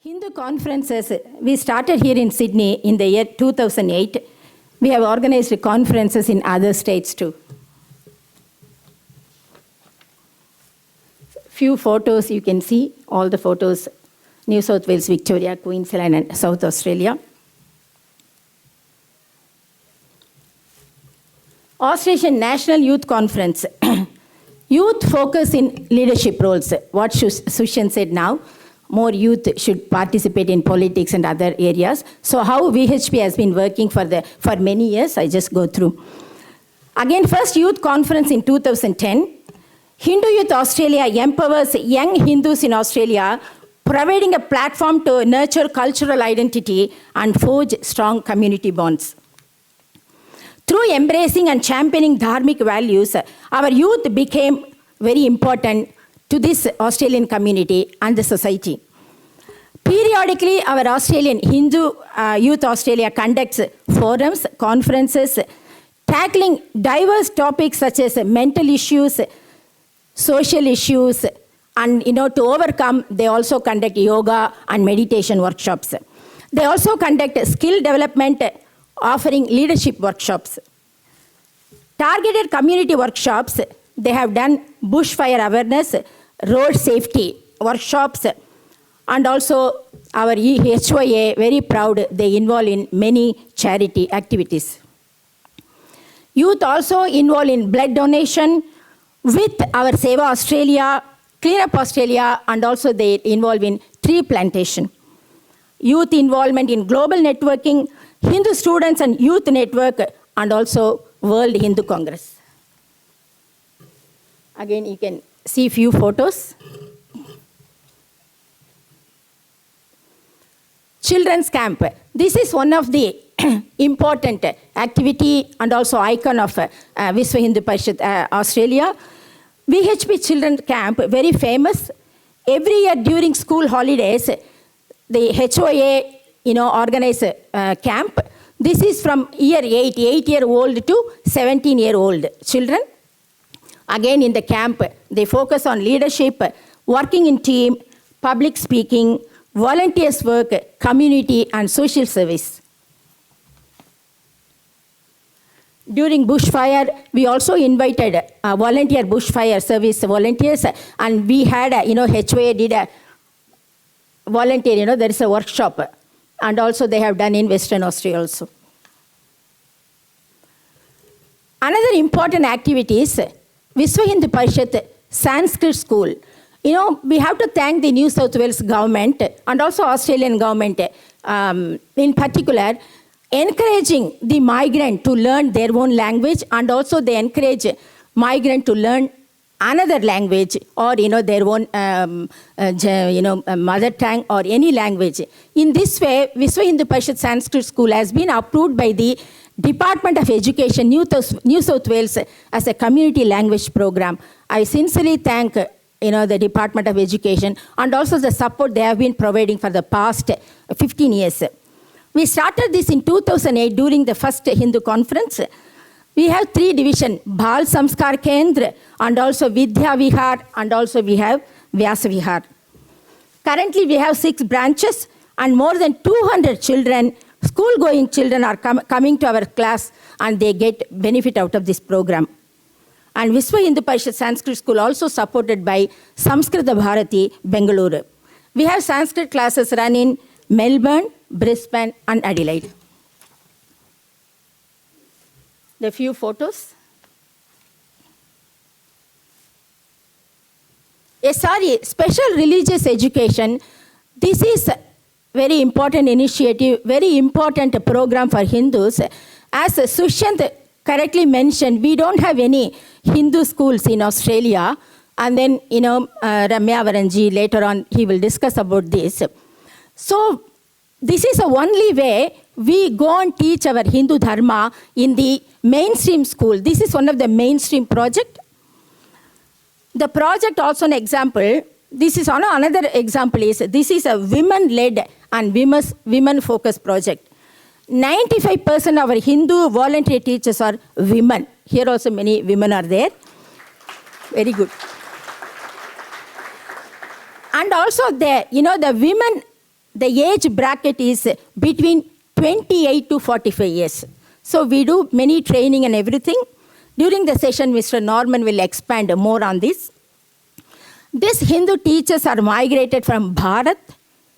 Hindu conferences, we started here in Sydney in the year 2008. We have organized conferences in other states too. Few photos you can see, all the photos, New South Wales, Victoria, Queensland and South Australia. Australian National Youth Conference. Youth focus in leadership roles. What Sushan said now, more youth should participate in politics and other areas. So how VHP has been working for many years, I just go through. Again, first youth conference in 2010. Hindu Youth Australia empowers young Hindus in Australia, providing a platform to nurture cultural identity and forge strong community bonds. Through embracing and championing dharmic values, our youth became very important to this Australian community and the society. Periodically, our Australian Hindu Youth Australia conducts forums, conferences, tackling diverse topics such as mental issues, social issues, and to overcome, they also conduct yoga and meditation workshops. They also conduct skill development, offering leadership workshops. Targeted community workshops, they have done bushfire awareness, road safety workshops, and also our HYA, very proud, they involve in many charity activities. Youth also involved in blood donation with our Seva Australia, Clean Up Australia, and also they involve in tree plantation. Youth involvement in global networking, Hindu Students and Youth Network, and also World Hindu Congress. Again, you can see few photos. Children's Camp. This is one of the important activity and also icon of Vishwa Hindu Parishad Australia. VHP Children's Camp, very famous. Every year during school holidays, the HOA organize a camp. This is from year 8-year-old to 17-year-old children. Again, in the camp, they focus on leadership, working in team, public speaking, volunteers work, community and social service. During bushfire, we also invited volunteer bushfire service volunteers, and we had, HOA did a volunteer, there is a workshop, and also they have done in Western Australia also. Another important activity is Vishwa Hindu Parishad Sanskrit School. We have to thank the New South Wales government and also Australian government in particular, encouraging the migrant to learn their own language, and also they encourage migrant to learn another language or their own mother tongue or any language. In this way, Vishwa Hindu Parishad Sanskrit School has been approved by the Department of Education, New South Wales, as a community language program. I sincerely thank the Department of Education and also the support they have been providing for the past 15 years. We started this in 2008 during the first Hindu conference. We have 3 divisions, Bal Samskar Kendra, and also Vidya Vihar, and also we have Vyasa Vihar. Currently, we have 6 branches, and more than 200 children, school-going children are coming to our class, and they get benefit out of this program. And Vishwa Hindu Parishad Sanskrit School also supported by Samskrita Bharati, Bengaluru. We have Sanskrit classes run in Melbourne, Brisbane, and Adelaide. The few photos. Special religious education. This is a very important initiative, very important program for Hindus. As Sushant correctly mentioned, we don't have any Hindu schools in Australia. And then, Ramya Varanji, later on, he will discuss about this. So, this is the only way we go and teach our Hindu Dharma in the mainstream school. This is one of the mainstream project. The project also an example. This is another example is, this is a women-led and women-focused project. 95% of our Hindu volunteer teachers are women. Here also many women are there. Very good. And also the women The age bracket is between 28 to 45 years. So we do many training and everything. During the session, Mr. Norman will expand more on this. These Hindu teachers are migrated from Bharat,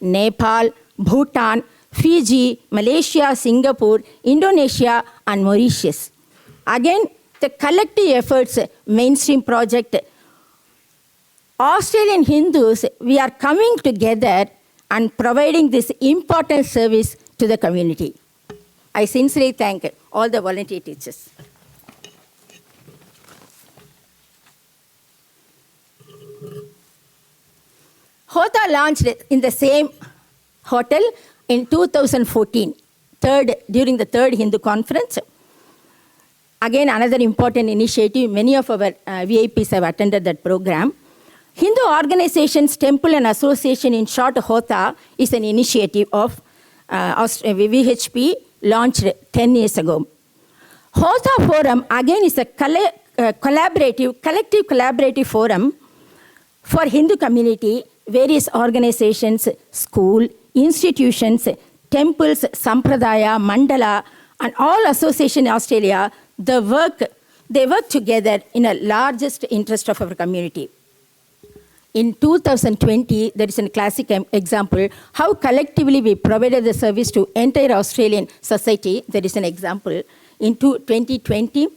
Nepal, Bhutan, Fiji, Malaysia, Singapore, Indonesia, and Mauritius. Again, the collective efforts mainstream project, Australian Hindus, we are coming together and providing this important service to the community. I sincerely thank all the volunteer teachers. Hota launched in the same hotel in 2014, during the third Hindu conference. Again, another important initiative. Many of our VIPs have attended that program. Hindu Organizations Temple and Association, in short, Hota, is an initiative of VHP launched 10 years ago. Hota Forum, again, is a collective collaborative forum for Hindu community, various organizations, school, institutions, temples, Sampradaya, Mandala, and all associations in Australia. They work together in the largest interest of our community. In 2020, there is a classic example how collectively we provided the service to entire Australian society. There is an example. In 2020,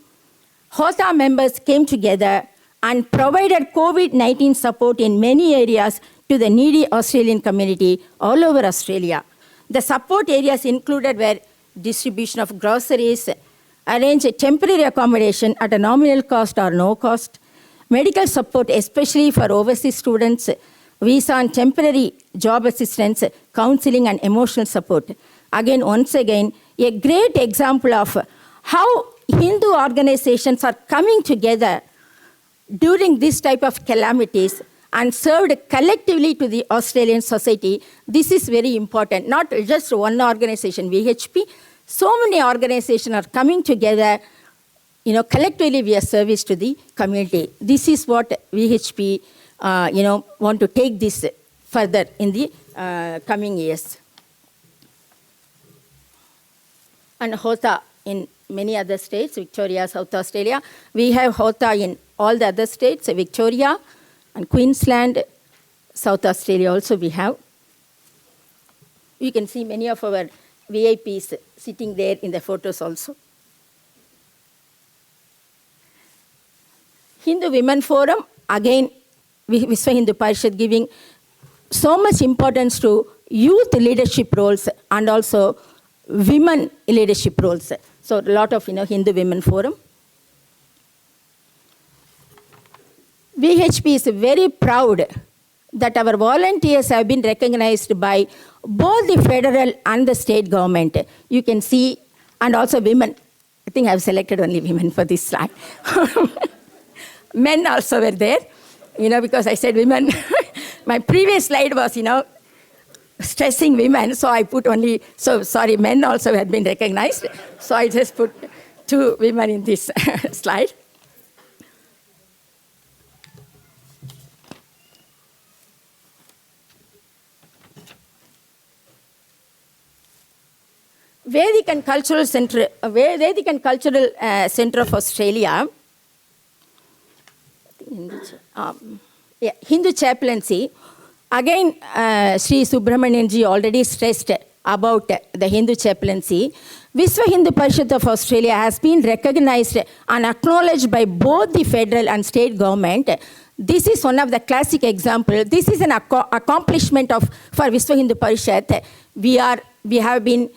Hota members came together and provided COVID-19 support in many areas to the needy Australian community all over Australia. The support areas included were distribution of groceries, arrange a temporary accommodation at a nominal cost or no cost, medical support, especially for overseas students, visa and temporary job assistance, counseling and emotional support. Once again, a great example of how Hindu organizations are coming together during this type of calamities and served collectively to the Australian society. This is very important. Not just one organization, VHP. So many organizations are coming together, collectively we are service to the community. This is what VHP, want to take this further in the coming years. And Hota in many other states, Victoria, South Australia. We have Hota in all the other states, Victoria and Queensland, South Australia also we have. You can see many of our VIPs sitting there in the photos also. Hindu Women Forum, again, Vishwa Hindu Parishad giving so much importance to youth leadership roles and also women leadership roles. So a lot of Hindu Women Forum. VHP is very proud that our volunteers have been recognized by both the federal and the state government. You can see, and also women. I think I've selected only women for this slide. Men also were there, because I said women. My previous slide was, stressing women, so I put only, men also had been recognized. So I just put 2 women in this slide. Vedic and Cultural Center, Center of Australia, Hindu chaplaincy. Again, Sri Subramanian ji already stressed about the Hindu chaplaincy. Vishwa Hindu Parishad of Australia has been recognized and acknowledged by both the federal and state government. This is one of the classic examples. This is an accomplishment for Vishwa Hindu Parishad. We have been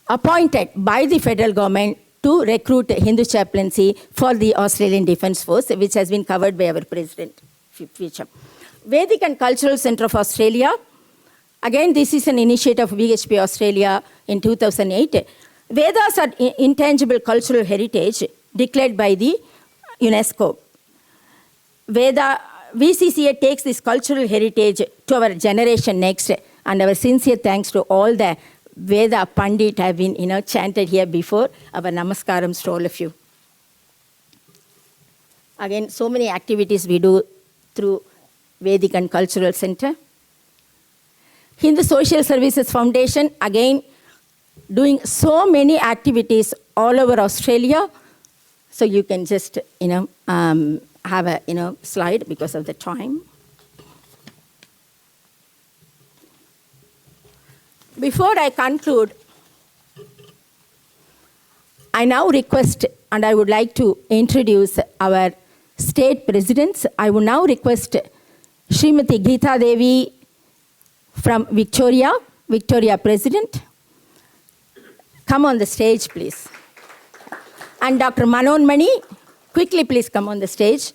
appointed by the federal government to recruit Hindu chaplaincy for the Australian Defence Force, which has been covered by our President. Vedic and Cultural Center of Australia. Again, this is an initiative of VHP Australia in 2008. Vedas are intangible cultural heritage declared by the UNESCO. VCCA takes this cultural heritage to our generation next, and our sincere thanks to all the Veda Pandit have been chanted here before. Our namaskarams to all of you. Again, so many activities we do through Vedic and Cultural Center. Hindu Social Services Foundation, again, doing so many activities all over Australia. So you can just, have a, slide because of the time. Before I conclude, I now request, and I would like to introduce our state presidents. I would now request Srimati Geeta Devi from Victoria President. Come on the stage, please. And Dr. Manon Mani, quickly please come on the stage.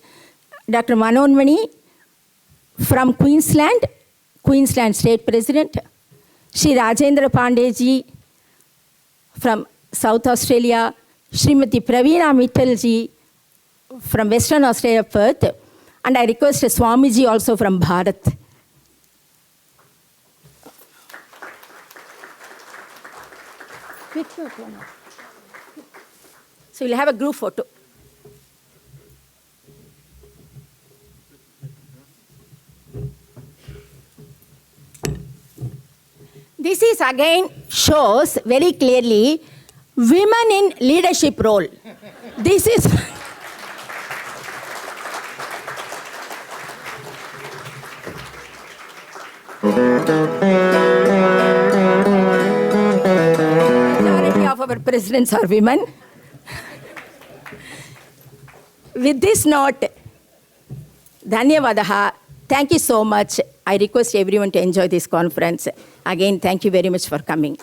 Dr. Manon Mani from Queensland State President. Shri Rajendra Pandeji from South Australia. Srimati Praveena Mittalji from Western Australia, Perth. And I request Swamiji also from Bharat. So we'll have a group photo. This is again shows very clearly women in leadership role. This is majority of our presidents are women. With this note, Dhanyavadaha. Thank you so much. I request everyone to enjoy this conference. Again, thank you very much for coming.